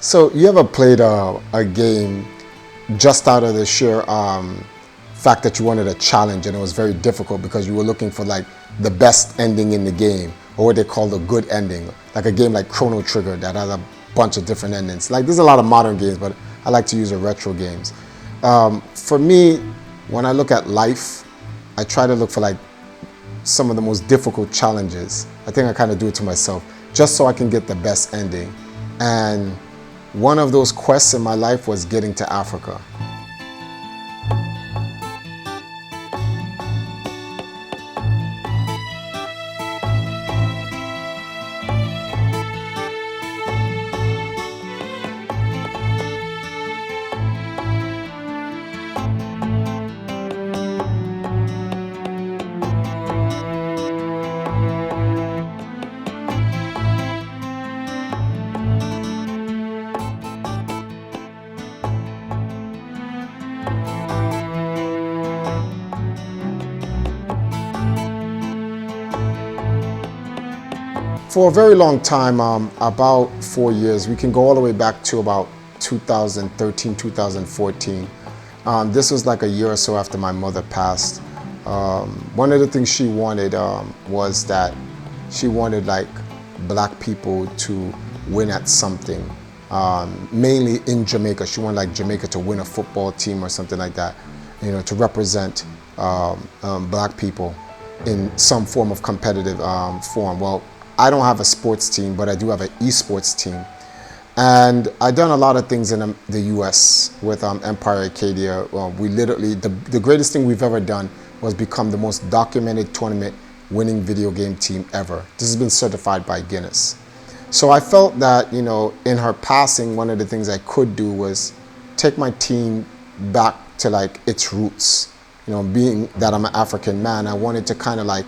So you ever played a game just out of the sheer fact that you wanted a challenge and it was very difficult because you were looking for like the best ending in the game, or what they call the good ending, like a game like Chrono Trigger that has a bunch of different endings. Like there's a lot of modern games, but I like to use the retro games. For me, when I look at life, I try to look for like some of the most difficult challenges. I think I kind of do it to myself just so I can get the best ending. And one of those quests in my life was getting to Africa. For a very long time, about 4 years, we can go all the way back to about 2013, 2014. This was like a year or so after my mother passed. One of the things she wanted was that she wanted like black people to win at something, mainly in Jamaica. She wanted like Jamaica to win a football team or something like that, you know, to represent black people in some form of competitive form. Well, I don't have a sports team, but I do have an esports team. And I've done a lot of things in the US with Empire Arcadia. We literally, the greatest thing we've ever done was become the most documented tournament winning video game team ever. This has been certified by Guinness. So I felt that, you know, in her passing, one of the things I could do was take my team back to like its roots. You know, being that I'm an African man, I wanted to kind of like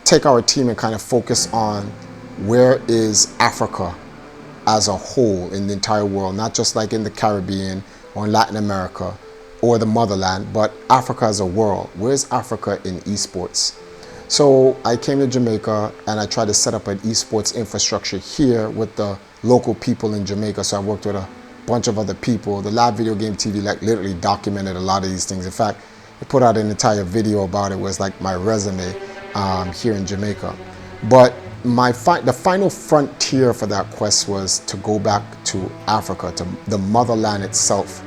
take our team and kind of focus on where is Africa as a whole in the entire world, not just like in the Caribbean or in Latin America or the motherland, but Africa as a world. Where's Africa in esports? So I came to Jamaica and I tried to set up an esports infrastructure here with the local people in Jamaica. So I worked with a bunch of other people. The live video game TV like literally documented a lot of these things. In fact, I put out an entire video about it. It was like my resume here in Jamaica. But the final frontier for that quest was to go back to Africa, to the motherland itself,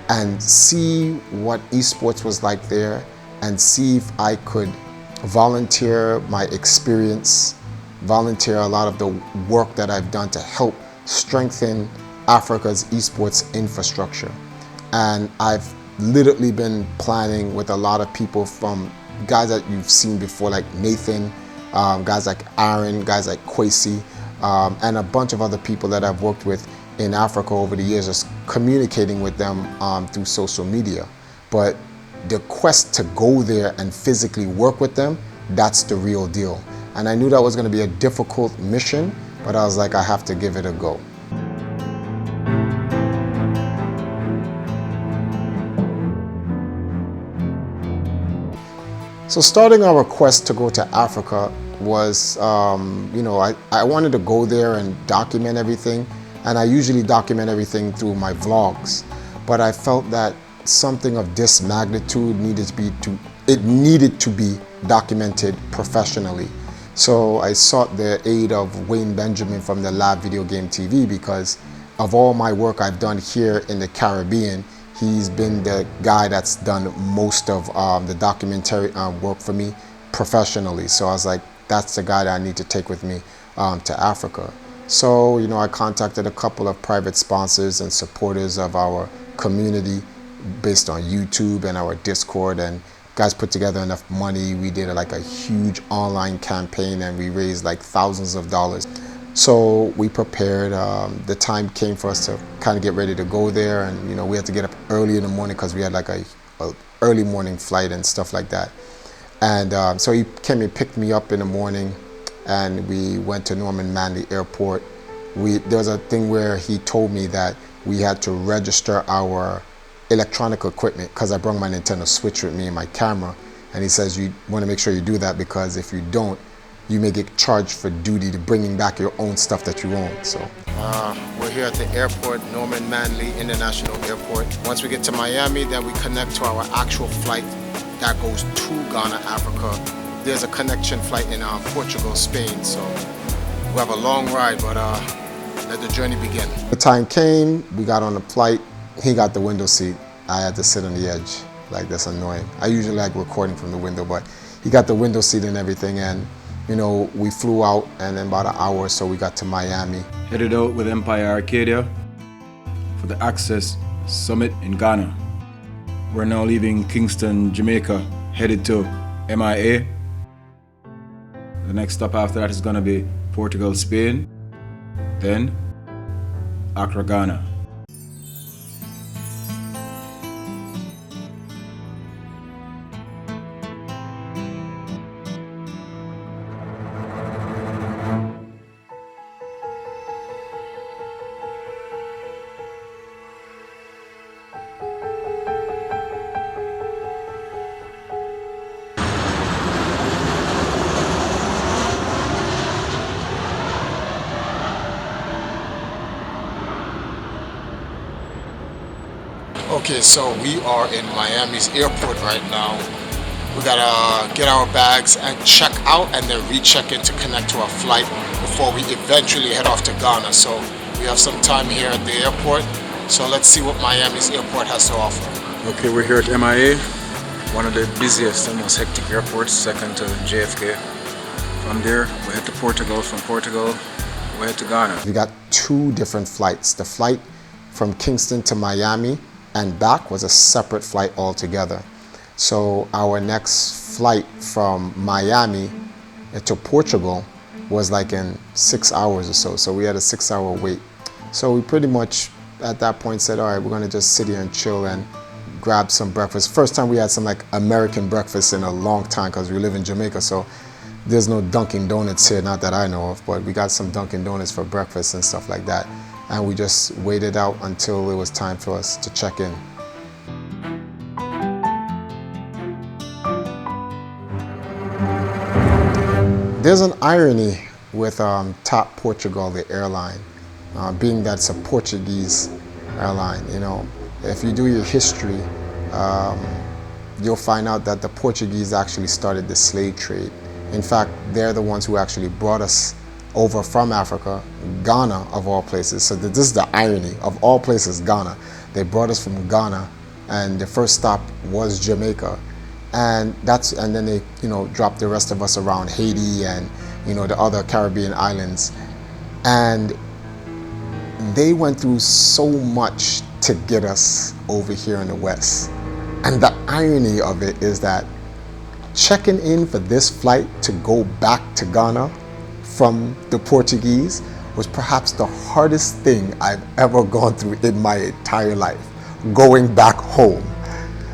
and see what esports was like there, and see if I could volunteer my experience, volunteer a lot of the work that I've done to help strengthen Africa's esports infrastructure. And I've literally been planning with a lot of people, from guys that you've seen before like Nathan, guys like Aaron, guys like Kwesi, and a bunch of other people that I've worked with in Africa over the years, just communicating with them through social media. But the quest to go there and physically work with them, that's the real deal. And I knew that was going to be a difficult mission, but I was like, I have to give it a go. So starting our quest to go to Africa was, you know, I wanted to go there and document everything. And I usually document everything through my vlogs. But I felt that something of this magnitude needed to be documented professionally. So I sought the aid of Wayne Benjamin from the Live Video Game TV, because of all my work I've done here in the Caribbean, he's been the guy that's done most of the documentary work for me professionally. So I was like, that's the guy that I need to take with me to Africa. So, you know, I contacted a couple of private sponsors and supporters of our community based on YouTube and our Discord, and guys put together enough money. We did like a huge online campaign and we raised like thousands of dollars. So we prepared. The time came for us to kind of get ready to go there, and you know, we had to get up early in the morning because we had like a early morning flight and stuff like that. And so he came and picked me up in the morning, and we went to Norman Manley Airport. There was a thing where he told me that we had to register our electronic equipment, because I brought my Nintendo Switch with me and my camera, and he says you want to make sure you do that, because if you don't, you may get charged for duty to bringing back your own stuff that you own. So we're here at the airport, Norman Manley International Airport. Once we get to Miami, then we connect to our actual flight that goes to Ghana, Africa. There's a connection flight in Portugal, Spain. So we have a long ride, but let the journey begin. The time came, we got on the flight. He got the window seat. I had to sit on the edge. Like, that's annoying. I usually like recording from the window, but he got the window seat and everything. And, you know, we flew out, and in about an hour or so, we got to Miami. Headed out with Empire Arcadia for the Access Summit in Ghana. We're now leaving Kingston, Jamaica, headed to MIA. The next stop after that is going to be Portugal, Spain, then Accra, Ghana. Okay, so we are in Miami's airport right now. We gotta get our bags and check out and then recheck in to connect to our flight before we eventually head off to Ghana. So we have some time here at the airport. So let's see what Miami's airport has to offer. Okay, we're here at MIA, one of the busiest and most hectic airports, second to JFK. From there, we head to Portugal. From Portugal, we head to Ghana. We got two different flights. The flight from Kingston to Miami and back was a separate flight altogether. So our next flight from Miami to Portugal was like in 6 hours or so. So we had a 6-hour wait. So we pretty much at that point said, all right, we're gonna just sit here and chill and grab some breakfast. First time we had some like American breakfast in a long time because we live in Jamaica. So there's no Dunkin' Donuts here, not that I know of, but we got some Dunkin' Donuts for breakfast and stuff like that. And we just waited out until it was time for us to check in. There's an irony with TAP Portugal, the airline, being that it's a Portuguese airline. You know, if you do your history, you'll find out that the Portuguese actually started the slave trade. In fact, they're the ones who actually brought us over from Africa, Ghana of all places. So this is the irony of all places, Ghana. They brought us from Ghana, and the first stop was Jamaica, and then they, you know, dropped the rest of us around Haiti and, you know, the other Caribbean islands, and they went through so much to get us over here in the West. And the irony of it is that checking in for this flight to go back to Ghana from the Portuguese was perhaps the hardest thing I've ever gone through in my entire life, going back home.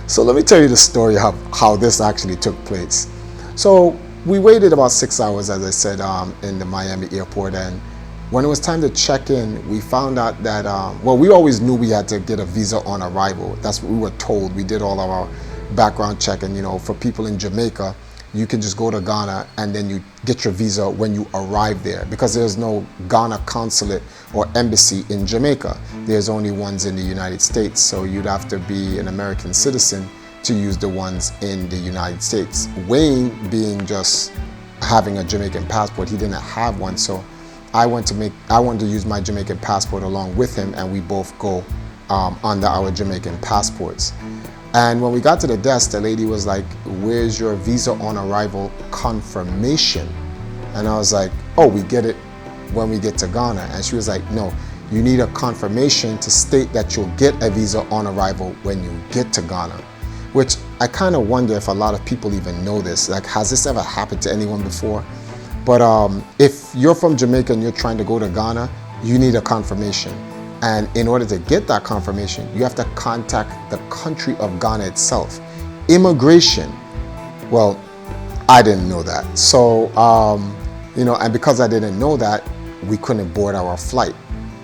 So let me tell you the story of how this actually took place. So we waited about 6 hours, as I said, in the Miami airport, and when it was time to check in, we found out that, well, we always knew we had to get a visa on arrival. That's what we were told. We did all of our background check, and, you know, for people in Jamaica, you can just go to Ghana and then you get your visa when you arrive there, because there's no Ghana consulate or embassy in Jamaica. There's only ones in the United States, so you'd have to be an American citizen to use the ones in the United States. Wayne, being just having a Jamaican passport, he didn't have one, so I wanted to use my Jamaican passport along with him, and we both go under our Jamaican passports. And when we got to the desk, the lady was like, "Where's your visa on arrival confirmation?" And I was like, "Oh, we get it when we get to Ghana." And she was like, "No, you need a confirmation to state that you'll get a visa on arrival when you get to Ghana." Which I kind of wonder if a lot of people even know this. Like, has this ever happened to anyone before? But if you're from Jamaica and you're trying to go to Ghana, you need a confirmation. And in order to get that confirmation, you have to contact the country of Ghana itself. Immigration, well, I didn't know that. So, you know, and because I didn't know that, we couldn't board our flight.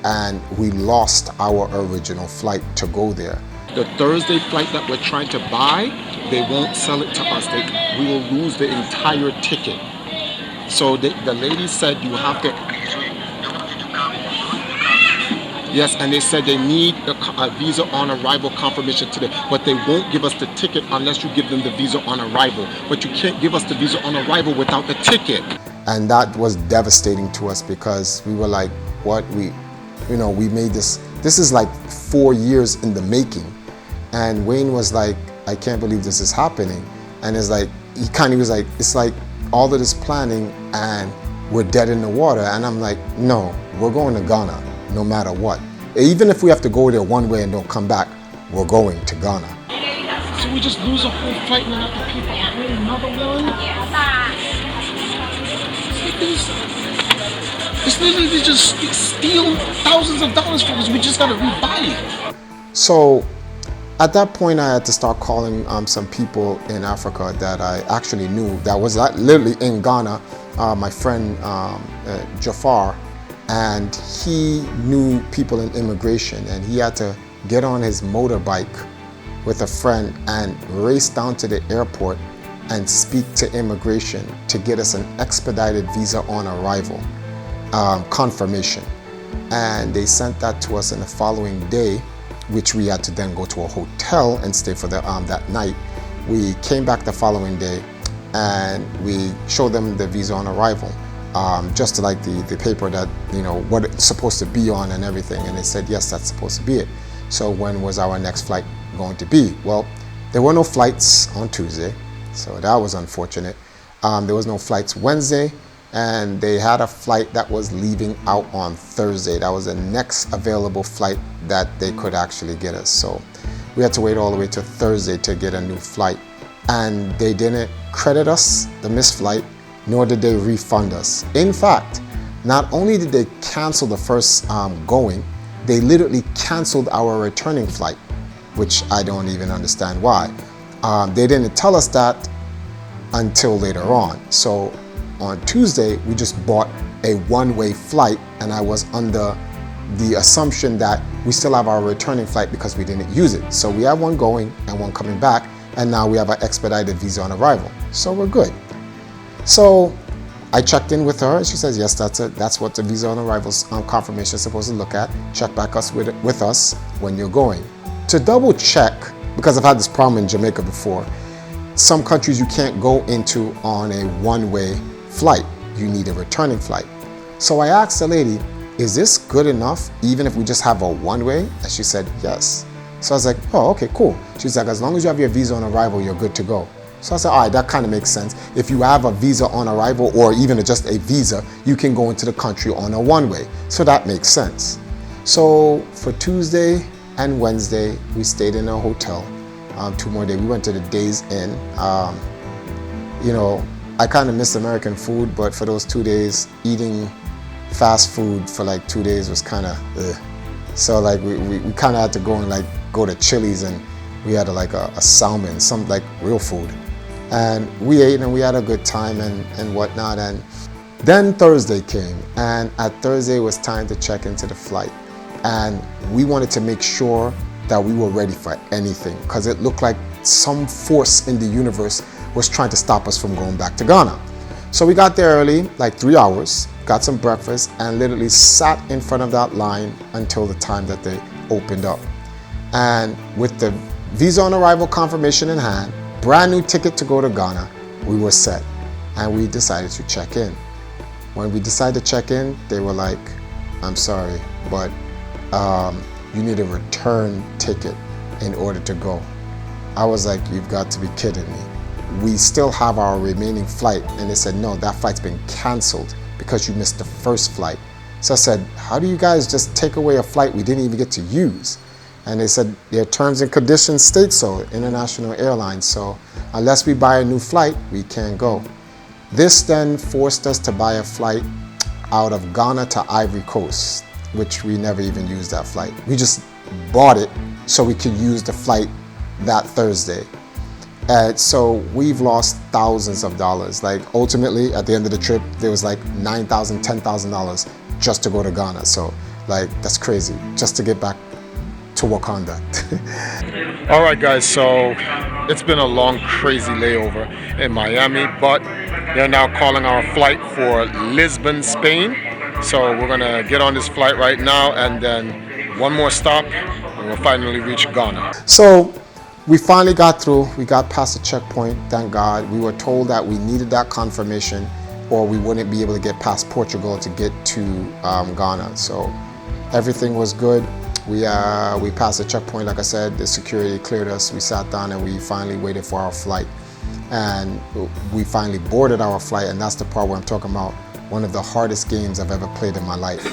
And we lost our original flight to go there. The Thursday flight that we're trying to buy, they won't sell it to us. We will lose the entire ticket So the lady said you have to. Yes, and they said they need a visa on arrival confirmation today, but they won't give us the ticket unless you give them the visa on arrival. But you can't give us the visa on arrival without the ticket. And that was devastating to us because we were like, what? We made this. This is like 4 years in the making. And Wayne was like, I can't believe this is happening. And it's like, he was like, it's like all of this planning and we're dead in the water. And I'm like, no, we're going to Ghana no matter what. Even if we have to go there one way and don't come back, we're going to Ghana. So we just lose a whole flight and then have to pay for a whole another one? It's literally just steal thousands of dollars from us. We just gotta rebuy it. So at that point, I had to start calling some people in Africa that I actually knew that was literally in Ghana. My friend Jafar, and he knew people in immigration, and he had to get on his motorbike with a friend and race down to the airport and speak to immigration to get us an expedited visa on arrival confirmation. And they sent that to us in the following day, which we had to then go to a hotel and stay for that night. We came back the following day and we showed them the visa on arrival, just to like the paper that, what it's supposed to be on and everything. And they said, yes, that's supposed to be it. So when was our next flight going to be? Well, there were no flights on Tuesday, so that was unfortunate. There was no flights Wednesday, and they had a flight that was leaving out on Thursday. That was the next available flight that they could actually get us. So we had to wait all the way to Thursday to get a new flight. And they didn't credit us the missed flight, nor did they refund us. In fact, not only did they cancel the first going, they literally canceled our returning flight, which I don't even understand why. They didn't tell us that until later on. So on Tuesday, we just bought a one-way flight, and I was under the assumption that we still have our returning flight because we didn't use it. So we have one going and one coming back, and now we have an expedited visa on arrival. So we're good. So I checked in with her, and she says, yes, that's what the visa on arrival's confirmation is supposed to look at. Check back with us when you're going. To double check, because I've had this problem in Jamaica before, some countries you can't go into on a one-way flight. You need a returning flight. So I asked the lady, is this good enough even if we just have a one-way? And she said, yes. So I was like, oh, okay, cool. She's like, as long as you have your visa on arrival, you're good to go. So I said, all right, that kind of makes sense. If you have a visa on arrival or even just a visa, you can go into the country on a one-way. So that makes sense. So for Tuesday and Wednesday, we stayed in a hotel. 2 more days. We went to the Days Inn. I kind of miss American food, but for those 2 days, eating fast food for like 2 days was kind of ugh. So like we kind of had to go and go to Chili's, and we had a salmon, some like real food. And we ate and we had a good time and whatnot. And then Thursday came, and at Thursday it was time to check into the flight. And we wanted to make sure that we were ready for anything, because it looked like some force in the universe was trying to stop us from going back to Ghana. So we got there early, like 3 hours, got some breakfast, and literally sat in front of that line until the time that they opened up. And with the visa on arrival confirmation in hand, brand new ticket to go to Ghana, we were set. And we decided to check in. When we decided to check in, they were like, I'm sorry, but you need a return ticket in order to go. I was like, you've got to be kidding me. We still have our remaining flight. And they said, no, that flight's been canceled because you missed the first flight. So I said, how do you guys just take away a flight we didn't even get to use? And they said, their terms and conditions state so, international airlines. So unless we buy a new flight, we can't go. This then forced us to buy a flight out of Ghana to Ivory Coast, which we never even used that flight. We just bought it so we could use the flight that Thursday. And so we've lost thousands of dollars. Like ultimately at the end of the trip, there was like $9,000, $10,000 just to go to Ghana. So like, that's crazy, just to get back to Wakanda. All right guys, so it's been a long, crazy layover in Miami, but They're now calling our flight for Lisbon, Spain. So we're gonna get on this flight right now, and then one more stop, and we'll finally reach Ghana. So we finally got through. We got past the checkpoint, thank God. We were told that we needed that confirmation or we wouldn't be able to get past Portugal to get to Ghana. So everything was good. We passed the checkpoint, like I said, the security cleared us. We sat down and we finally waited for our flight. And we finally boarded our flight, and that's the part where I'm talking about one of the hardest games I've ever played in my life.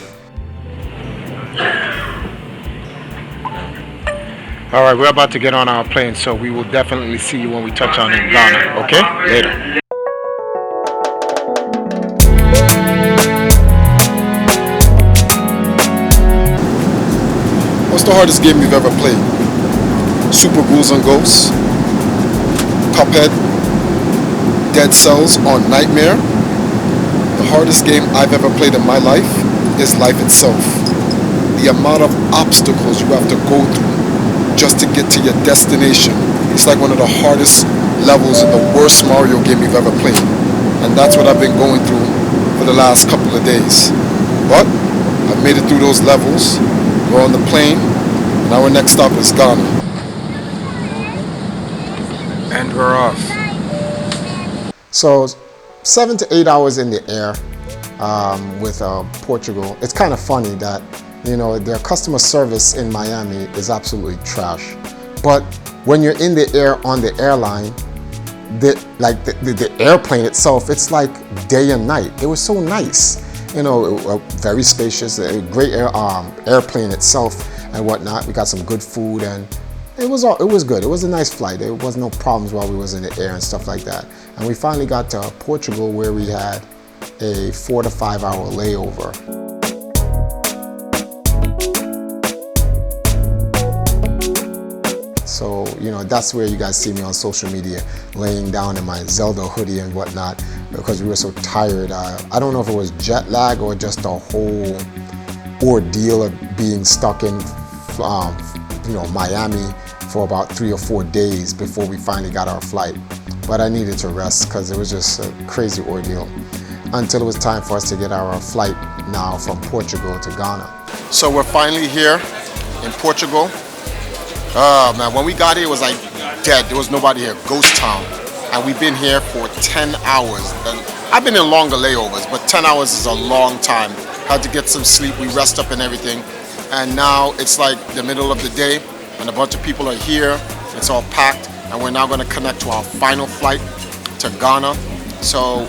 All right, we're about to get on our plane, so we will definitely see you when we touch on in Ghana, okay? Later. What's the hardest game you've ever played? Super Ghouls and Ghosts, Cuphead, Dead Cells, or Nightmare? The hardest game I've ever played in my life is life itself. The amount of obstacles you have to go through just to get to your destination. It's like one of the hardest levels in the worst Mario game you've ever played. And that's what I've been going through for the last couple of days. But I've made it through those levels. We're on the plane, and our next stop is Ghana. And we're off. So 7 to 8 hours in the air with Portugal. It's kind of funny that, you know, their customer service in Miami is absolutely trash. But when you're in the air on the airline, the airplane itself, it's like day and night. It was so nice. You know, very spacious, a great airplane itself and whatnot. We got some good food, and it was good. It was a nice flight. There was no problems while we was in the air and stuff like that. And we finally got to Portugal, where we had a 4 to 5 hour layover. So, you know, that's where you guys see me on social media, laying down in my Zelda hoodie and whatnot, because we were so tired. I don't know if it was jet lag or just the whole ordeal of being stuck in, you know, Miami for about 3 or 4 days before we finally got our flight. But I needed to rest because it was just a crazy ordeal until it was time for us to get our flight now from Portugal to Ghana. So we're finally here in Portugal. Man, when we got here, it was like dead. There was nobody here, ghost town. And we've been here for 10 hours. And I've been in longer layovers, but 10 hours is a long time. Had to get some sleep, we rest up and everything. And now it's like the middle of the day, and a bunch of people are here. It's all packed, and we're now gonna connect to our final flight to Ghana. So,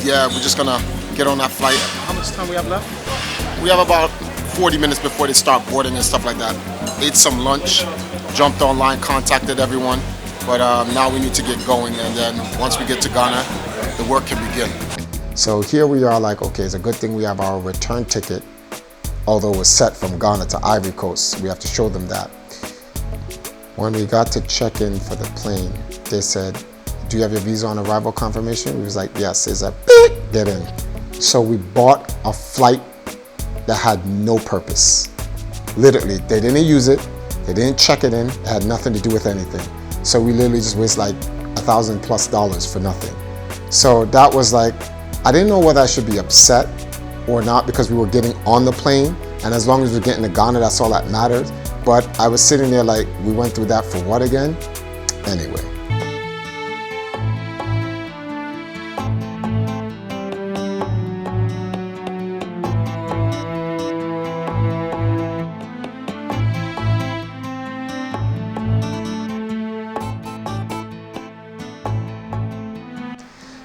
yeah, we're just gonna get on that flight. How much time we have left? We have about 40 minutes before they start boarding and stuff like that. Ate some lunch, jumped online, contacted everyone, but now we need to get going, and then once we get to Ghana, the work can begin. So here we are, like, okay, it's a good thing we have our return ticket, although it was set from Ghana to Ivory Coast. We have to show them that. When we got to check in for the plane, they said, do you have your visa on arrival confirmation? We was like, yes. They said, get in. So we bought a flight that had no purpose. Literally, they didn't use it, they didn't check it in, it had nothing to do with anything. So we literally just wasted like $1,000+ for nothing. So that was like, I didn't know whether I should be upset or not, because we were getting on the plane, and as long as we're getting to Ghana, that's all that mattered. But I was sitting there like, we went through that for what again? Anyway.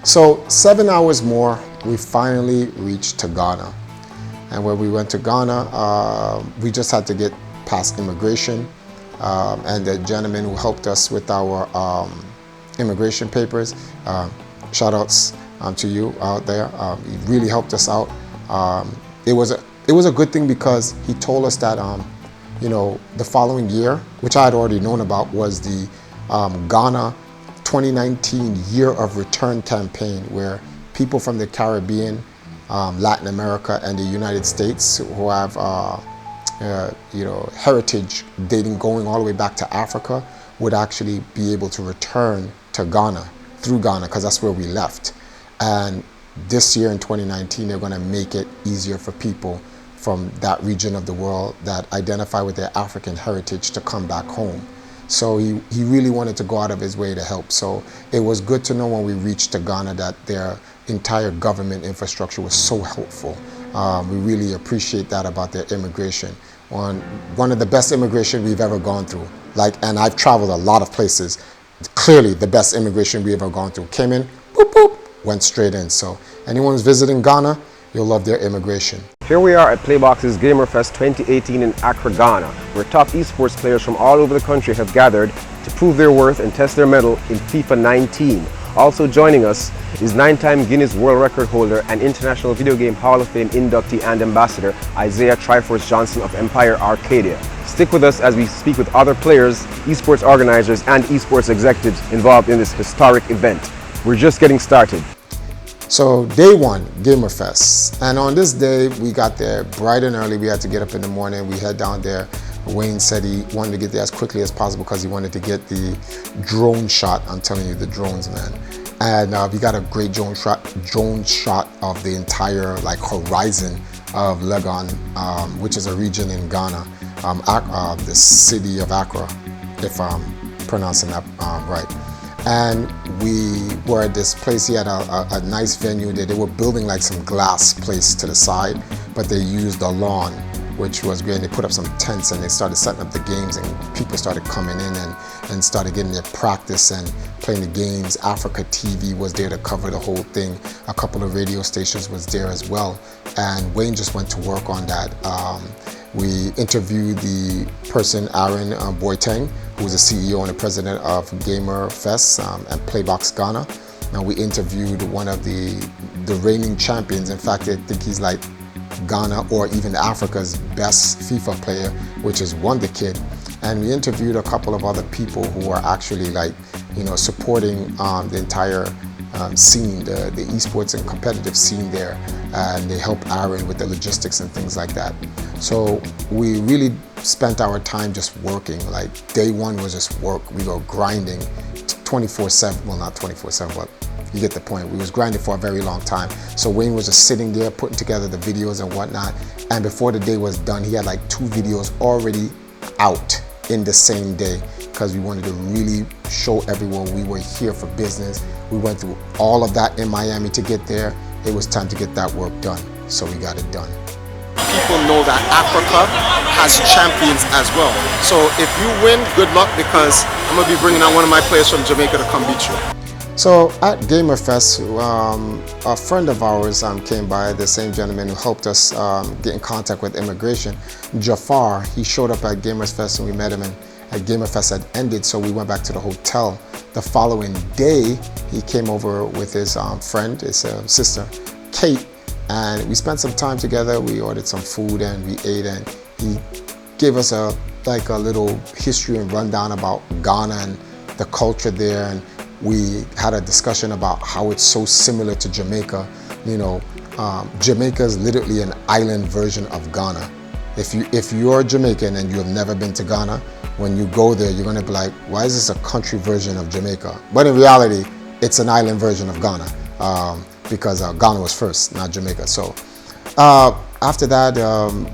So 7 hours more, we finally reached to Ghana. And when we went to Ghana, we just had to get past immigration. And the gentleman who helped us with our immigration papers, shout outs to you out there. He really helped us out. It was a good thing, because he told us that, you know, the following year, which I had already known about, was the Ghana 2019 Year of Return campaign, where people from the Caribbean, Latin America, and the United States who have you know, heritage dating going all the way back to Africa would actually be able to return to Ghana through Ghana, because that's where we left. And this year in 2019, they're going to make it easier for people from that region of the world that identify with their African heritage to come back home. So he really wanted to go out of his way to help. So it was good to know when we reached to Ghana that their entire government infrastructure was so helpful. We really appreciate that about their immigration. One of the best immigration we've ever gone through. And I've traveled a lot of places. Clearly the best immigration we've ever gone through. Came in, boop, boop, went straight in. So anyone who's visiting Ghana, you'll love their immigration. Here we are at Playbox's GamerFest 2018 in Accra, Ghana, where top esports players from all over the country have gathered to prove their worth and test their mettle in FIFA 19. Also joining us is 9-time Guinness World Record Holder and International Video Game Hall of Fame inductee and ambassador Isaiah Triforce Johnson of Empire Arcadia. Stick with us as we speak with other players, esports organizers, and esports executives involved in this historic event. We're just getting started. So day one, GamerFest. And on this day, we got there bright and early. We had to get up in the morning. We head down there. Wayne said he wanted to get there as quickly as possible because he wanted to get the drone shot. I'm telling you, the drones, man. And we got a great drone shot of the entire horizon of Legon, which is a region in Ghana, the city of Accra, if I'm pronouncing that right. And we were at this place. He had a nice venue there. They were building some glass place to the side, but they used a lawn, which was great. They put up some tents and they started setting up the games, and people started coming in and started getting their practice and playing the games. Africa TV was there to cover the whole thing. A couple of radio stations was there as well. And Wayne just went to work on that. We interviewed the person, Aaron Boateng, who's the CEO and the president of GamerFest and Playbox Ghana. Now we interviewed one of the reigning champions. In fact, I think he's Ghana or even Africa's best FIFA player, which is Wonder Kid. And we interviewed a couple of other people who are actually supporting the entire scene, the esports and competitive scene there, and they help Aaron with the logistics and things like that. So we really spent our time just working. Day one was just work. We were grinding 24/7. Well, not 24/7, but you get the point. We was grinding for a very long time. So Wayne was just sitting there putting together the videos and whatnot. And before the day was done, he had 2 videos already out in the same day, because we wanted to really show everyone we were here for business. We went through all of that in Miami to get there. It was time to get that work done. So we got it done. People know that Africa has champions as well. So if you win, good luck, because I'm going to be bringing out one of my players from Jamaica to come beat you. So at GamerFest, a friend of ours came by, the same gentleman who helped us get in contact with immigration, Jafar. He showed up at GamerFest and we met him, and at GamerFest had ended, so we went back to the hotel. The following day, he came over with his friend, his sister, Kate, and we spent some time together. We ordered some food and we ate, and he gave us a little history and rundown about Ghana and the culture there, and we had a discussion about how it's so similar to Jamaica. Jamaica is literally an island version of Ghana. If you're Jamaican and you have never been to Ghana, when you go there, you're gonna be like, why is this a country version of Jamaica? But in reality, it's an island version of Ghana, because Ghana was first, not Jamaica. So after that,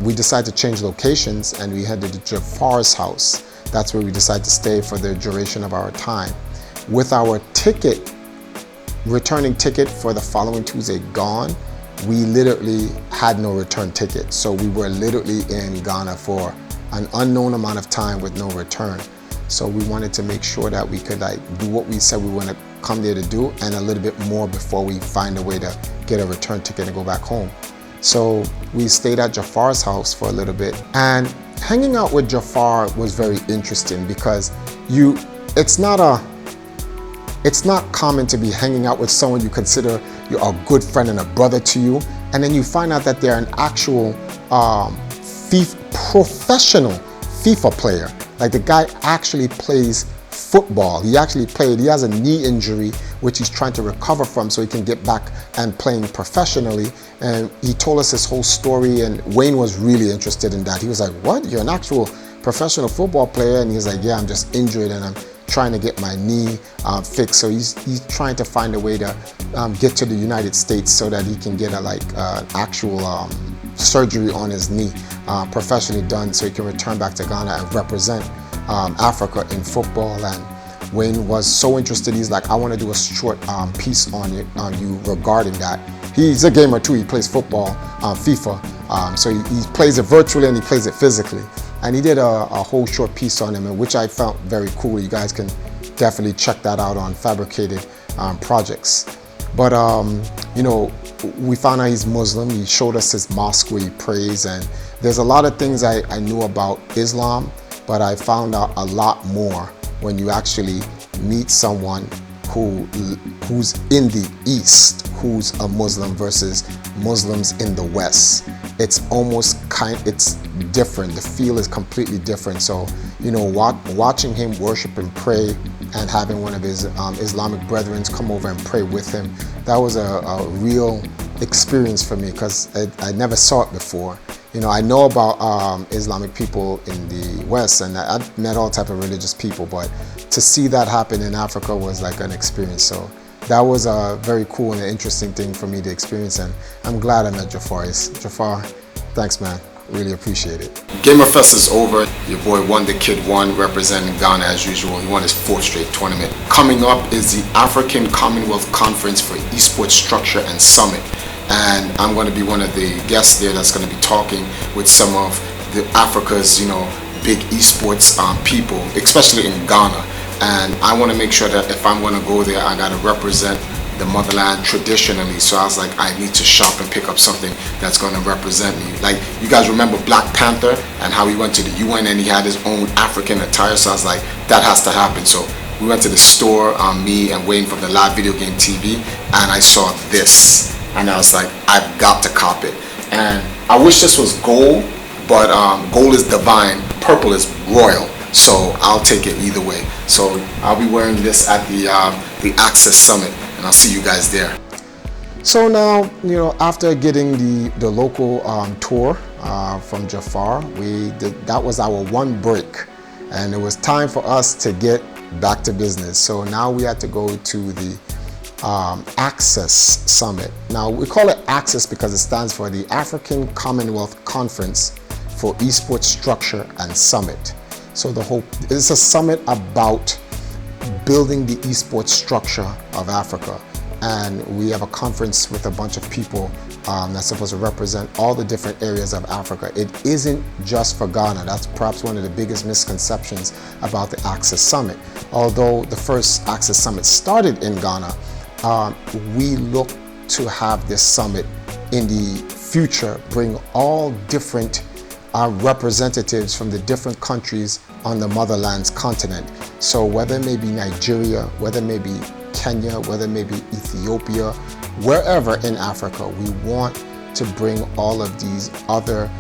we decided to change locations and we headed to Jafar's house. That's where we decided to stay for the duration of our time. With our returning ticket for the following Tuesday gone, we literally had no return ticket. So we were literally in Ghana for an unknown amount of time with no return. So we wanted to make sure that we could do what we said we want to come there to do, and a little bit more before we find a way to get a return ticket and go back home. So we stayed at Jafar's house for a little bit, and hanging out with Jafar was very interesting because it's not common to be hanging out with someone you consider a good friend and a brother to you, and then you find out that they're an actual professional FIFA player. The guy actually plays football. He has a knee injury which he's trying to recover from so he can get back and playing professionally. And he told us his whole story, and Wayne was really interested in that. He was like, what? You're an actual professional football player? And he was like, yeah, I'm just injured and I'm trying to get my knee fixed. So he's trying to find a way to get to the United States so that he can get a actual surgery on his knee, professionally done, so he can return back to Ghana and represent Africa in football. And Wayne was so interested. He's like, I want to do a short piece on you regarding that. He's a gamer too. He plays football, FIFA. So he plays it virtually and he plays it physically. And he did a whole short piece on him, which I found very cool. You guys can definitely check that out on Fabrikated ProjeX. But you know, we found out he's Muslim. He showed us his mosque where he prays, and there's a lot of things I knew about Islam, but I found out a lot more when you actually meet someone who's in the East, who's a Muslim versus Muslims in the West. It's it's different. The feel is completely different. So, you know, watching him worship and pray and having one of his Islamic brethren come over and pray with him, that was a real experience for me, because I never saw it before. You know, I know about Islamic people in the West, and I've met all type of religious people, but to see that happen in Africa was like an experience. So that was a very cool and interesting thing for me to experience, and I'm glad I met Jafar. Jafar, thanks, man. Really appreciate it. Gamerfest is over. Your boy won, the kid won, representing Ghana as usual. He won his 4th straight tournament. Coming up is the African Commonwealth Conference for Esports Structure and Summit. And I'm going to be one of the guests there that's going to be talking with some of the Africa's, you know, big esports people, especially in Ghana. And I want to make sure that if I'm going to go there, I got to represent the motherland traditionally. So I was like, I need to shop and pick up something that's going to represent me. Like, you guys remember Black Panther and how he went to the UN and he had his own African attire. So I was like, that has to happen. So we went to the store, me and Wayne from the Live Video Game TV, and I saw this. And I was like, I've got to cop it. And I wish this was gold, but gold is divine, purple is royal. So I'll take it either way. So I'll be wearing this at the Access Summit, and I'll see you guys there. So now, you know, after getting the local tour from Jafar, that was our one break, and it was time for us to get back to business. So now we had to go to the Access Summit. Now we call it Access because it stands for the African Commonwealth Conference for Esports Structure and Summit. So it's a summit about building the esports structure of Africa, and we have a conference with a bunch of people that's supposed to represent all the different areas of Africa. It isn't just for Ghana. That's perhaps one of the biggest misconceptions about the Access Summit. Although the first Access Summit started in Ghana, we look to have this summit in the future bring all different representatives from the different countries on the motherland's continent. So whether it may be Nigeria, whether it may be Kenya, whether it may be Ethiopia, wherever in Africa, we want to bring all of these other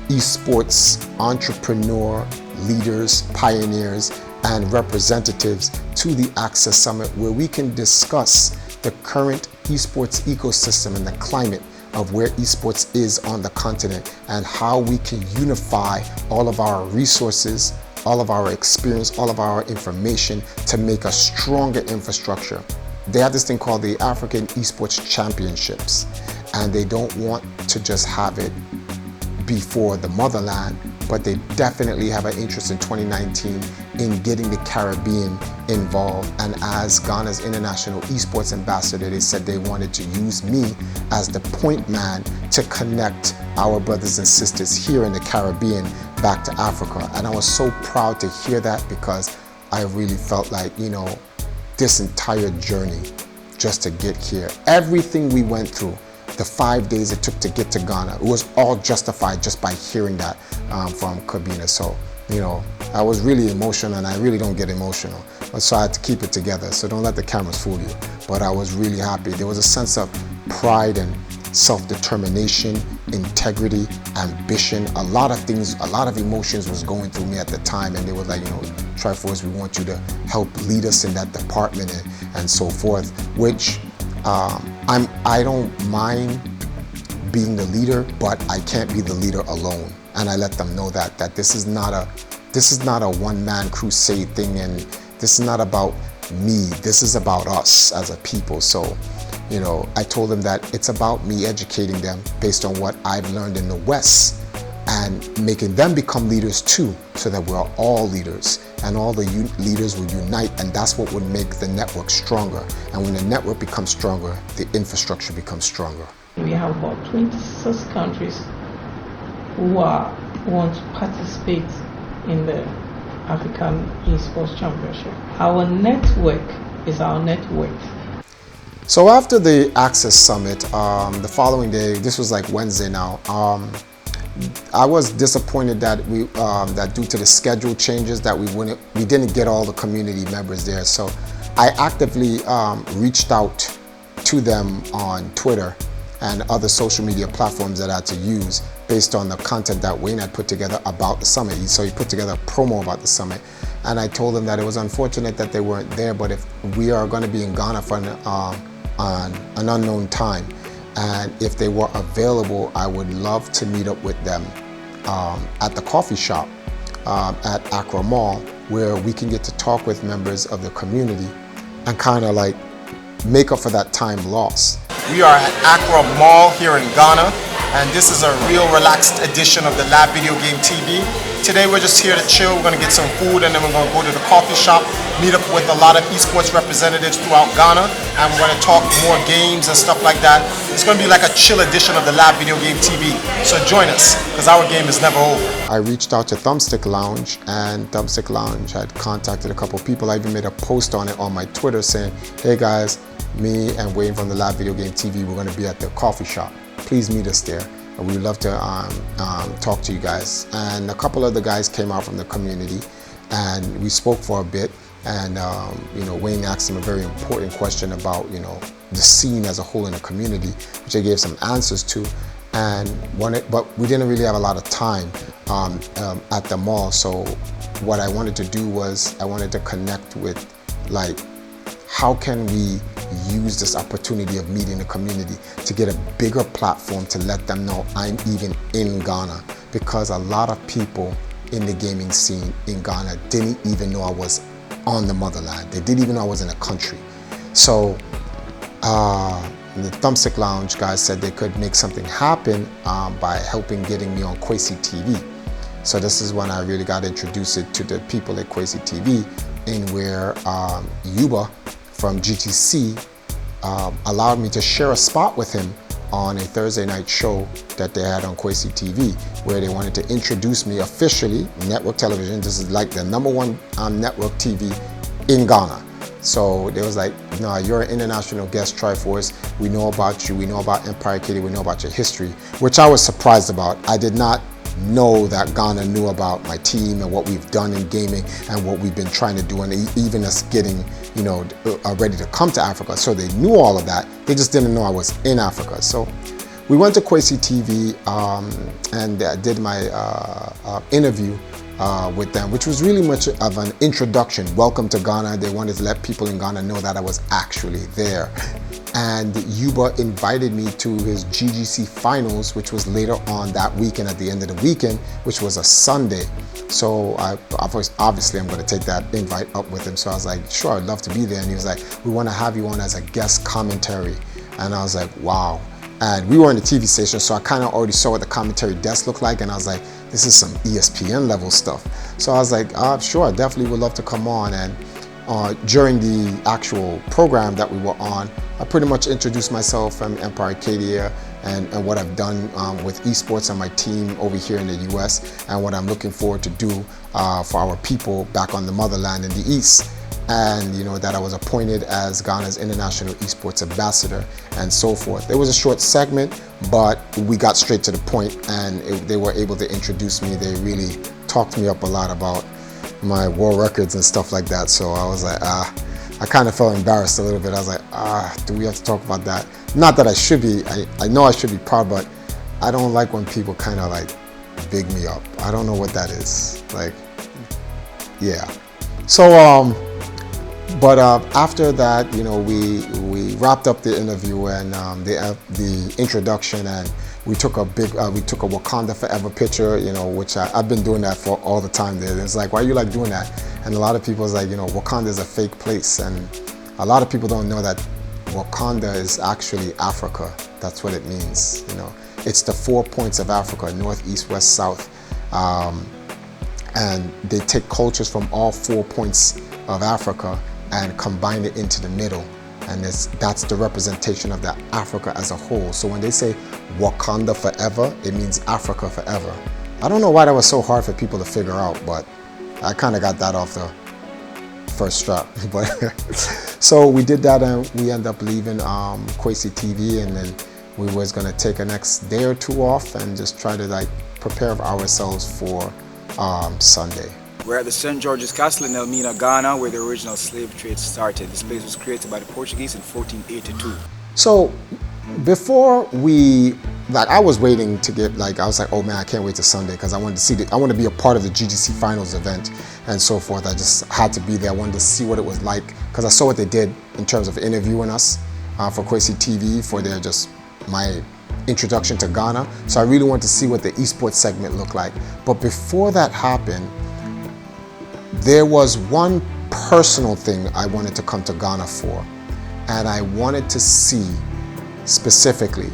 esports entrepreneur leaders, pioneers, and representatives to the Access Summit, where we can discuss the current esports ecosystem and the climate of where esports is on the continent, and how we can unify all of our resources, all of our experience, all of our information to make a stronger infrastructure. They have this thing called the African Esports Championships, and they don't want to just have it before the motherland, but they definitely have an interest in 2019 in getting the Caribbean involved. And as Ghana's international esports ambassador, they said they wanted to use me as the point man to connect our brothers and sisters here in the Caribbean back to Africa. And I was so proud to hear that, because I really felt like, you know, this entire journey just to get here, everything we went through, the 5 days it took to get to Ghana, it was all justified just by hearing that from Kabina. So, you know, I was really emotional, and I really don't get emotional, so I had to keep it together. So don't let the cameras fool you. But I was really happy. There was a sense of pride and self-determination, integrity, ambition, a lot of things, a lot of emotions was going through me at the time, and they were like, you know, Triforce, we want you to help lead us in that department and so forth, which I don't mind being the leader, but I can't be the leader alone. And I let them know that this is not a one-man crusade thing, and this is not about me. This is about us as a people. So, you know, I told them that it's about me educating them based on what I've learned in the West and making them become leaders too, so that we're all leaders and all the leaders will unite, and that's what would make the network stronger. And when the network becomes stronger, the infrastructure becomes stronger. We have about 26 countries who want to participate in the African Esports Championship. Our network is our network. So after the Access Summit, the following day, this was like Wednesday now, I was disappointed that that due to the schedule changes that we didn't get all the community members there. So I actively reached out to them on Twitter and other social media platforms that I had to use based on the content that Wayne had put together about the summit. So he put together a promo about the summit, and I told them that it was unfortunate that they weren't there, but if we are going to be in Ghana for an unknown time, and if they were available, I would love to meet up with them at the coffee shop at Accra Mall, where we can get to talk with members of the community and kind of like make up for that time lost. We are at Accra Mall here in Ghana, and this is a real relaxed edition of the Lab Video Game TV. Today we're just here to chill. We're going to get some food, and then we're going to go to the coffee shop, meet up with a lot of esports representatives throughout Ghana, and we're going to talk more games and stuff like that. It's going to be like a chill edition of the Lab Video Game TV. So join us, because our game is never over. I reached out to Thumbstick Lounge, and Thumbstick Lounge had contacted a couple people. I even made a post on it on my Twitter saying, hey guys, me and Wayne from the Lab Video Game TV, we're going to be at the coffee shop. Please meet us there. And we would love to talk to you guys. And a couple of the guys came out from the community, and we spoke for a bit. And you know, Wayne asked him a very important question about, you know, the scene as a whole in the community, which I gave some answers to. And but we didn't really have a lot of time at the mall. So what I wanted to do was I wanted to connect with, like, how can we use this opportunity of meeting the community to get a bigger platform to let them know I'm even in Ghana, because a lot of people in the gaming scene in Ghana didn't even know I was on the motherland. They didn't even know I was in a country. So the Thumbstick Lounge guys said they could make something happen by helping getting me on Kwesi TV. So this is when I really got introduced to the people at Kwesi TV, in where Yuba from GTC allowed me to share a spot with him on a Thursday night show that they had on Kwesi TV, where they wanted to introduce me officially, network television. This is like the #1 network TV in Ghana. So they was like, no, you're an international guest, Triforce. We know about you. We know about Empire Kitty. We know about your history, which I was surprised about. I did not know that Ghana knew about my team and what we've done in gaming and what we've been trying to do, and even us getting, you know, ready to come to Africa. So they knew all of that. They just didn't know I was in Africa. So we went to Kwesi TV and did my interview with them, which was really much of an introduction. Welcome to Ghana. They wanted to let people in Ghana know that I was actually there. And Yuba invited me to his GGC finals, which was later on that weekend, at the end of the weekend, which was a Sunday. So obviously I'm going to take that invite up with him. So I was like, sure, I'd love to be there. And he was like, we want to have you on as a guest commentary. And I was like, wow. And we were in the TV station, so I kind of already saw what the commentary desk looked like. And I was like, this is some ESPN level stuff. So I was like, sure, I definitely would love to come on. And during the actual program that we were on, I pretty much introduced myself from Empire Acadia and what I've done with esports and my team over here in the US, and what I'm looking forward to do for our people back on the motherland in the East. And you know, that I was appointed as Ghana's International Esports Ambassador and so forth. It was a short segment, but we got straight to the point, and they were able to introduce me. They really talked me up a lot about my world records and stuff like that. So I was like, I kind of felt embarrassed a little bit. I was like, do we have to talk about that? Not that I should be, I know I should be proud, but I don't like when people kind of like big me up. I don't know what that is. Like, yeah. So, but after that, you know, we wrapped up the interview and the introduction, and we took a Wakanda Forever picture, you know, which I've been doing that for all the time there. It's like, why are you like doing that? And a lot of people is like, you know, Wakanda is a fake place, and a lot of people don't know that Wakanda is actually Africa. That's what it means, you know. It's the 4 points of Africa, north, east, west, south. And they take cultures from all 4 points of Africa and combine it into the middle. And that's the representation of that Africa as a whole. So when they say Wakanda forever, it means Africa forever. I don't know why that was so hard for people to figure out, but I kind of got that off the first strap. But so we did that, and we ended up leaving Kwesi TV, and then we was gonna take a next day or two off and just try to like prepare ourselves for Sunday. We're at the St. George's Castle in Elmina, Ghana, where the original slave trade started. This place was created by the Portuguese in 1482. So before we, like, I was waiting to get, like, I was like, oh man, I can't wait till Sunday, because I wanted to see I want to be a part of the GGC finals event and so forth. I just had to be there. I wanted to see what it was like, because I saw what they did in terms of interviewing us for Kwesi TV for their my introduction to Ghana. So I really wanted to see what the esports segment looked like. But before that happened, there was one personal thing I wanted to come to Ghana for, and I wanted to see specifically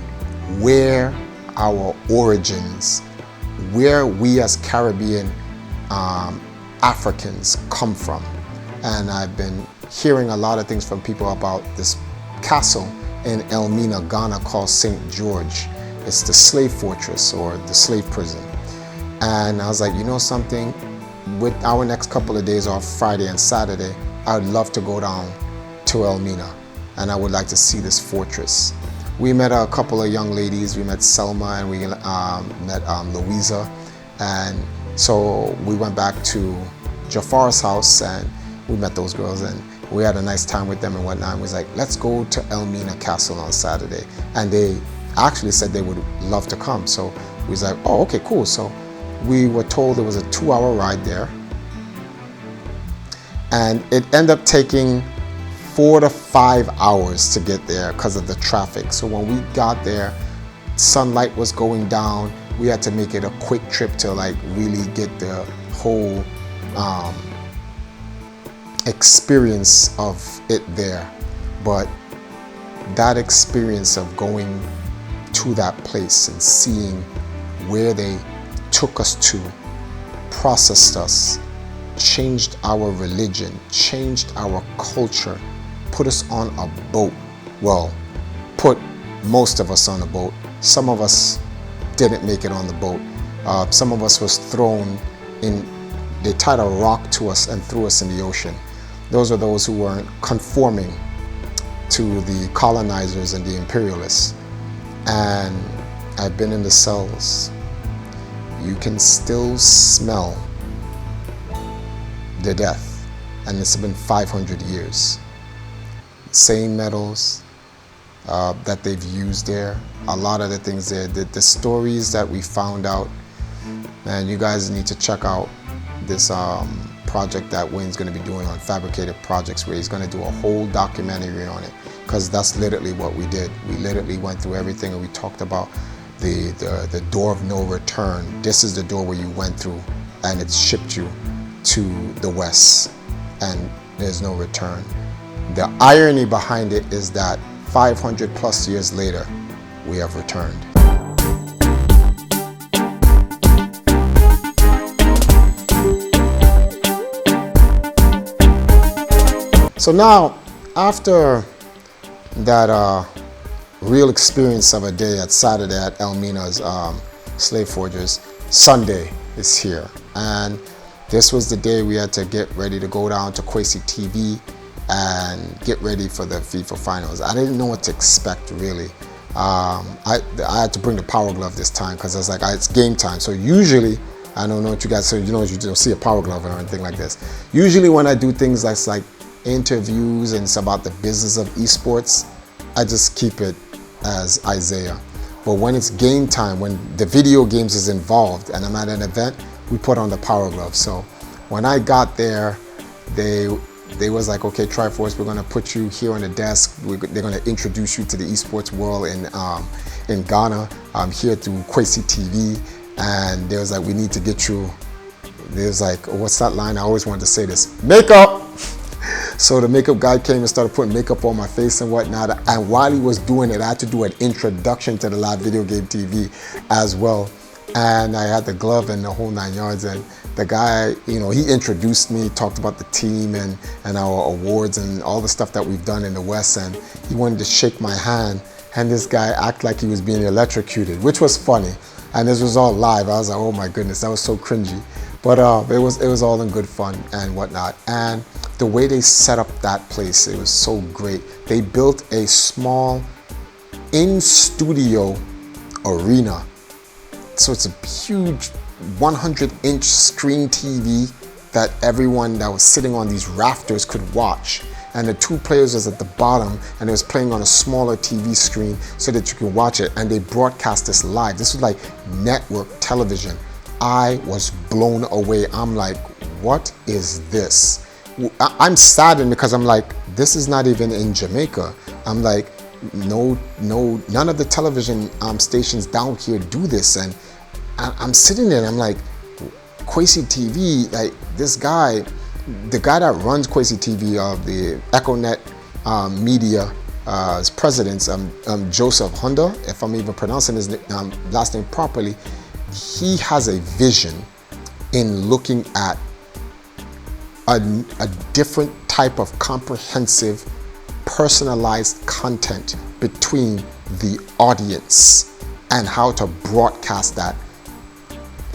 where our origins, where we as Caribbean Africans come from. And I've been hearing a lot of things from people about this castle in Elmina, Ghana, called St. George. It's the slave fortress, or the slave prison. And I was like, you know something? With our next couple of days off, Friday and Saturday, I would love to go down to Elmina, and I would like to see this fortress. We met a couple of young ladies. We met Selma, and we met Louisa. And so we went back to Jafar's house, and we met those girls, and we had a nice time with them and whatnot. And we was like, let's go to Elmina Castle on Saturday. And they actually said they would love to come. So we was like, oh, okay, cool. So we were told it was a 2-hour ride there. And it ended up taking 4 to 5 hours to get there because of the traffic. So when we got there, sunlight was going down. We had to make it a quick trip to like really get the whole experience of it there. But that experience of going to that place and seeing where they took us to, processed us, changed our religion, changed our culture, put us on a boat. Well, put most of us on a boat. Some of us didn't make it on the boat. Some of us was thrown in, they tied a rock to us and threw us in the ocean. Those are those who weren't conforming to the colonizers and the imperialists. And I've been in the cells. You can still smell the death, and it's been 500 years. Same metals that they've used there, a lot of the things there, the stories that we found out. Man, you guys need to check out this project that Wayne's going to be doing on Fabrikated ProjeX, where he's going to do a whole documentary on it, because that's literally what we did. We literally went through everything, and we talked about the door of no return. This is the door where you went through, and it shipped you to the west, and there's no return. The irony behind it is that 500 plus years later, we have returned. So now, after that real experience of a day at Saturday at Elmina's slave forges, Sunday is here. And this was the day we had to get ready to go down to Kwesi TV and get ready for the FIFA finals. I didn't know what to expect, really. I had to bring the power glove this time, because I was like, it's game time. So usually, I don't know what you guys, so you know, you don't see a power glove or anything like this. Usually when I do things like interviews and it's about the business of esports, I just keep it as Isaiah. But when it's game time, when the video games is involved and I'm at an event, we put on the power glove. So when I got there, they was like, okay, Triforce, we're gonna put you here on the desk. They're gonna introduce you to the esports world in Ghana. I'm here through Kwesi TV, and they was like, we need to get you there's like, what's that line? I always wanted to say this, makeup. So the makeup guy came and started putting makeup on my face and whatnot. And while he was doing it, I had to do an introduction to the live video game TV as well. And I had the glove and the whole 9 yards. And the guy, you know, he introduced me, talked about the team and our awards and all the stuff that we've done in the West. And he wanted to shake my hand. And this guy acted like he was being electrocuted, which was funny. And this was all live. I was like, oh my goodness, that was so cringy. But it was all in good fun and whatnot. And the way they set up that place, it was so great. They built a small in-studio arena. So it's a huge 100-inch screen TV that everyone that was sitting on these rafters could watch. And the two players was at the bottom, and it was playing on a smaller TV screen so that you could watch it. And they broadcast this live. This was like network television. I was blown away. I'm like, what is this? I'm saddened because I'm like, this is not even in Jamaica. I'm like, no, none of the television stations down here do this. And I'm sitting there and I'm like, Kwesi TV, like this guy, the guy that runs Kwesi TV of the EchoNet Media president, Joseph Honda, if I'm even pronouncing his last name properly, he has a vision in looking at a different type of comprehensive, personalized content between the audience and how to broadcast that.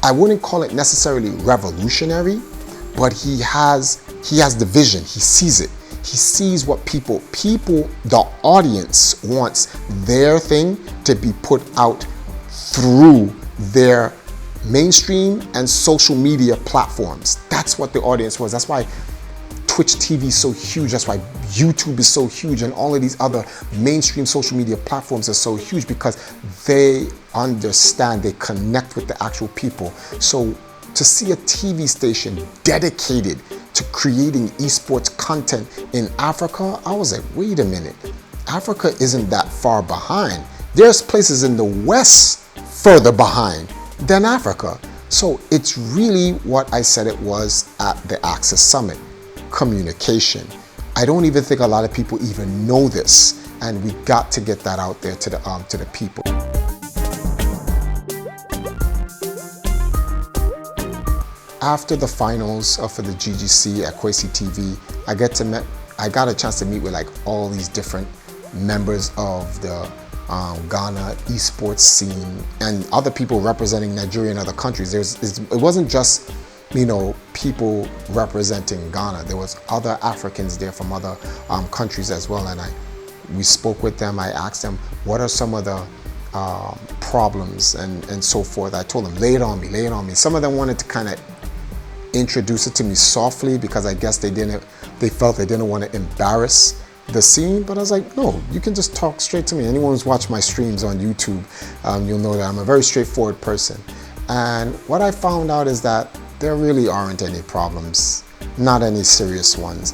I wouldn't call it necessarily revolutionary, but he has the vision. He sees it. He sees what the audience wants their thing to be put out through their mainstream and social media platforms. That's what the audience was. That's why Twitch TV is so huge. That's why YouTube is so huge, and all of these other mainstream social media platforms are so huge, because they understand, they connect with the actual people. So to see a TV station dedicated to creating esports content in Africa, I was like, wait a minute, Africa isn't that far behind. There's places in the West further behind than Africa. So it's really what I said it was at the Access Summit, communication. I don't even think a lot of people even know this, and we got to get that out there to the people. After the finals for the GGC at Kwesi TV, I got a chance to meet with like all these different members of the Ghana esports scene and other people representing Nigeria and other countries. It wasn't just, you know, people representing Ghana. There was other Africans there from other countries as well, and we spoke with them. I asked them, what are some of the problems and so forth. I told them, lay it on me. Some of them wanted to kind of introduce it to me softly, because I guess they felt they didn't want to embarrass the scene. But I was like, no, you can just talk straight to me. Anyone who's watched my streams on YouTube, you'll know that I'm a very straightforward person. And what I found out is that there really aren't any problems, not any serious ones.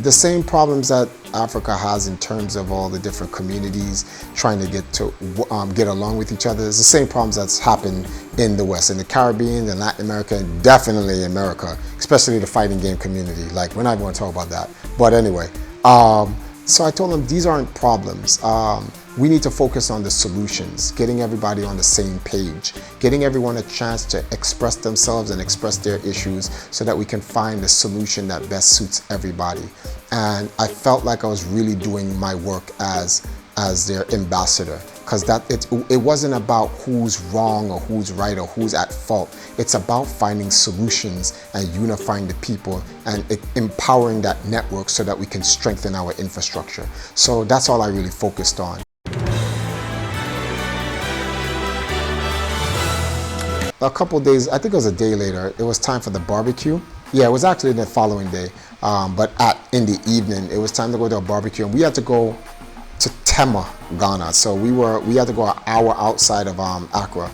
The same problems that Africa has in terms of all the different communities trying to get along with each other is the same problems that's happened in the West, in the Caribbean, in Latin America, and definitely America, especially the fighting game community. Like, we're not going to talk about that. But anyway, so I told them these aren't problems. We need to focus on the solutions, getting everybody on the same page, getting everyone a chance to express themselves and express their issues so that we can find the solution that best suits everybody. And I felt like I was really doing my work as their ambassador, because it wasn't about who's wrong or who's right or who's at fault. It's about finding solutions and unifying the people and empowering that network so that we can strengthen our infrastructure. So that's all I really focused on. A couple of days, I think it was a day later, it was time for the barbecue. Yeah, it was actually the following day, but in the evening, it was time to go to a barbecue, and we had to go to Tema, Ghana. So we had to go an hour outside of Accra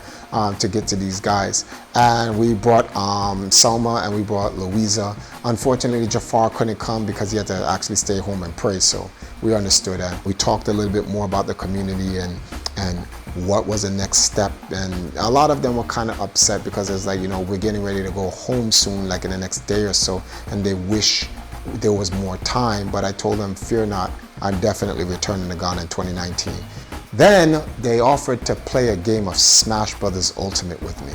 to get to these guys. And we brought Selma and we brought Louisa. Unfortunately, Jafar couldn't come because he had to actually stay home and pray. So we understood that. We talked a little bit more about the community and what was the next step. And a lot of them were kind of upset because it's like, you know, we're getting ready to go home soon, like in the next day or so, and they wish there was more time. But I told them, fear not, I'm definitely returning to Ghana in 2019. Then they offered to play a game of Smash Brothers Ultimate with me.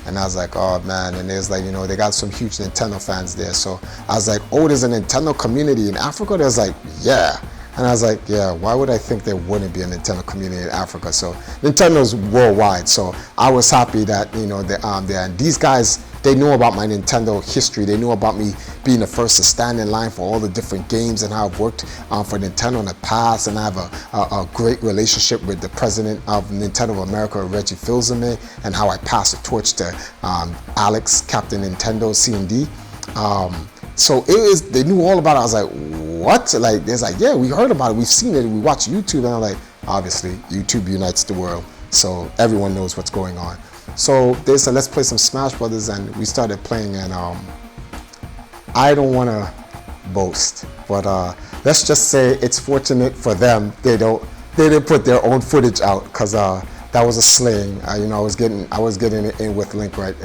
And I was like, oh man, and there's like, you know, they got some huge Nintendo fans there. So I was like, oh, there's a Nintendo community in Africa? There's like, yeah. And I was like, yeah, why would I think there wouldn't be a Nintendo community in Africa? So Nintendo's worldwide. So I was happy that, you know, there. And these guys, they know about my Nintendo history. They knew about me being the first to stand in line for all the different games and how I've worked for Nintendo in the past. And I have a great relationship with the president of Nintendo of America, Reggie Fils-Aimé, and how I passed the torch to Alex, Captain Nintendo, C&D. So they knew all about it. I was like, what? Like, there's like, yeah, we heard about it. We've seen it. We watch YouTube. And I'm like, obviously, YouTube unites the world. So everyone knows what's going on. So they said, let's play some Smash Brothers. And we started playing. And I don't want to boast, but let's just say it's fortunate for them. They didn't put their own footage out, because that was a slaying. You know, I was getting it in with Link right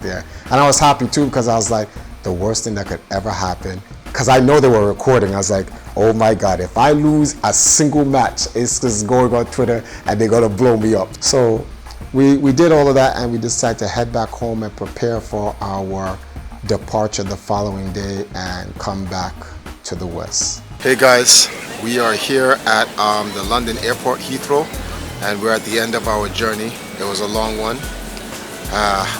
there. And I was happy too, because I was like, the worst thing that could ever happen, because I know they were recording. I was like, oh my God, if I lose a single match, it's just going on Twitter and they're gonna blow me up. So we did all of that, and we decided to head back home and prepare for our departure the following day and come back to the West. Hey guys, we are here at the London Airport, Heathrow, and we're at the end of our journey. It was a long one.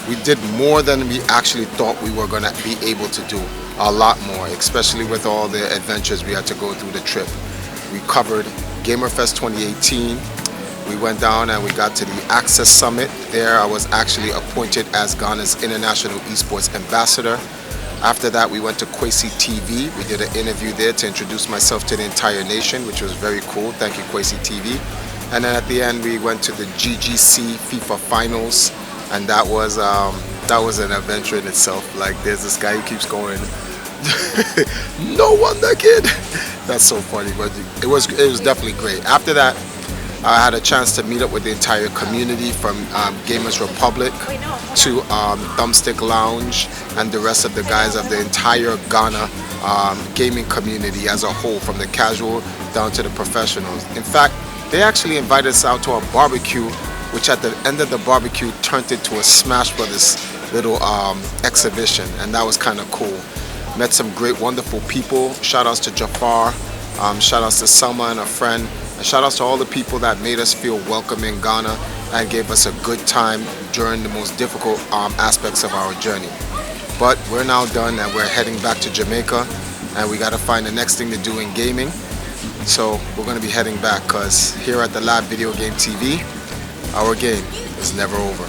We did more than we actually thought we were going to be able to do. A lot more, especially with all the adventures we had to go through the trip. We covered GamerFest 2018. We went down and we got to the Access Summit. There I was actually appointed as Ghana's International Esports Ambassador. After that, we went to Kwesi TV. We did an interview there to introduce myself to the entire nation, which was very cool. Thank you, Kwesi TV. And then at the end, we went to the GGC FIFA Finals. And that was an adventure in itself. Like, there's this guy who keeps going, no wonder, kid. That's so funny, but it was definitely great. After that, I had a chance to meet up with the entire community, from Gamers Republic to Thumbstick Lounge and the rest of the guys of the entire Ghana gaming community as a whole, from the casual down to the professionals. In fact, they actually invited us out to a barbecue, which at the end of the barbecue turned into a Smash Brothers little exhibition, and that was kind of cool. Met some great, wonderful people. Shout outs to Jafar, shout outs to Selma and a friend, and shout outs to all the people that made us feel welcome in Ghana and gave us a good time during the most difficult aspects of our journey. But we're now done, and we're heading back to Jamaica, and we got to find the next thing to do in gaming. So we're going to be heading back, because here at the Lab Video Game TV, our game is never over.